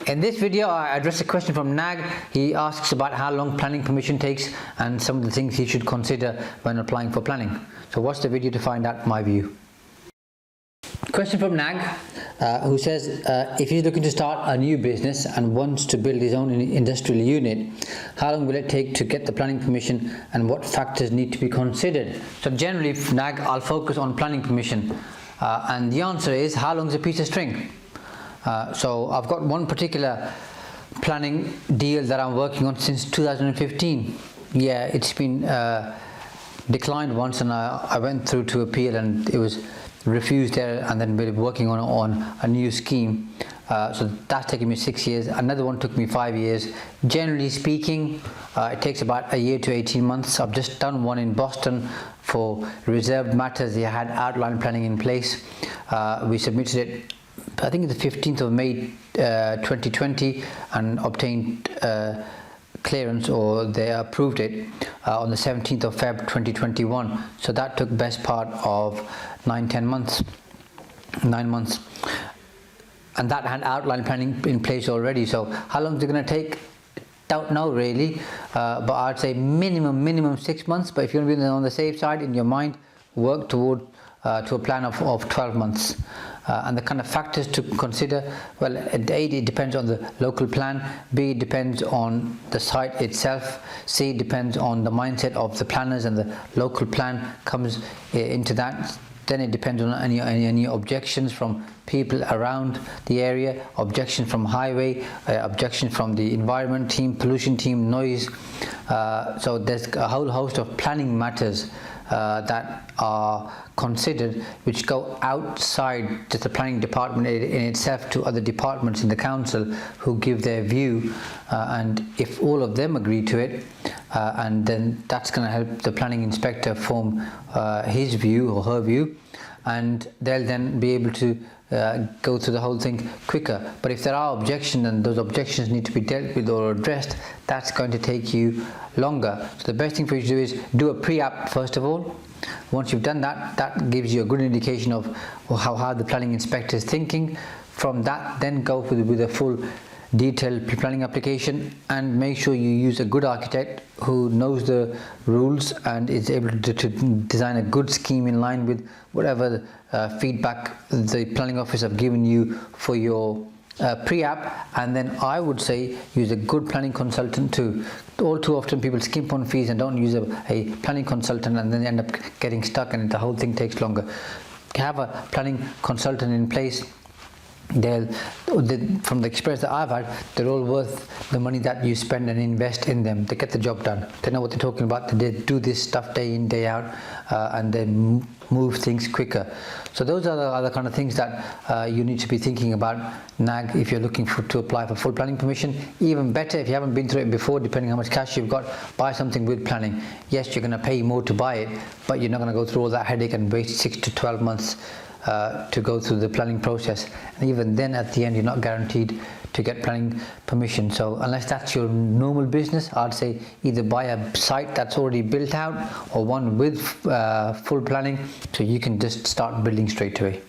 In this video, I address a question from Nag. He asks about how long planning permission takes and some of the things he should consider when applying for planning. So watch the video to find out my view. Question from Nag, who says if he's looking to start a new business and wants to build his own industrial unit, how long will it take to get the planning permission and what factors need to be considered? So generally, Nag, I'll focus on planning permission, and the answer is, how long is a piece of string? So I've got one particular planning deal that I'm working on since 2015. Yeah, it's been declined once, and I went through to appeal and it was refused there, and then we're working on a new scheme. So that's taken me 6 years. Another one took me 5 years. Generally speaking, it takes about a year to 18 months. I've just done one in Boston for reserved matters. They had outline planning in place. We submitted it, I think it's the 15th of May 2020, and obtained clearance, or they approved it on the 17th of Feb 2021. So that took best part of 9 months, and that had outline planning in place already. So how long is it going to take? Don't know really, but I'd say minimum 6 months. But if you're going to be on the safe side in your mind, work toward to a plan of 12 months. And the kind of factors to consider, well, A, it depends on the local plan. B, it depends on the site itself. C, it depends on the mindset of the planners, and the local plan comes into that. Then it depends on any objections from people around the area, objections from highway, objections from the environment team, pollution team, noise. So there's a whole host of planning matters that are considered, which go outside just the planning department in itself to other departments in the council who give their view, and if all of them agree to it, and then that's going to help the planning inspector form his view or her view, and they'll then be able to go through the whole thing quicker. But if there are objections and those objections need to be dealt with or addressed, that's going to take you longer. So the best thing for you to do is do a pre-app first of all. Once you've done that, that gives you a good indication of how the planning inspector is thinking. From that, then go with a full detailed planning application, and make sure you use a good architect who knows the rules and is able to design a good scheme in line with whatever feedback the planning office have given you for your pre-app. And then I would say use a good planning consultant too. All too often people skimp on fees and don't use a planning consultant, and then end up getting stuck and the whole thing takes longer. Have a planning consultant in place. From the experience that I've had, they're all worth the money that you spend and invest in them. They get the job done. They know what they're talking about. They do this stuff day in, day out, and they move things quicker. So those are the other kind of things that you need to be thinking about, Nag, if you're looking to apply for full planning permission. Even better, if you haven't been through it before, depending how much cash you've got, buy something with planning. Yes, you're going to pay more to buy it, but you're not going to go through all that headache and wait 6 to 12 months to go through the planning process, and even then at the end you're not guaranteed to get planning permission. So unless that's your normal business, I'd say either buy a site that's already built out or one with full planning, so you can just start building straight away.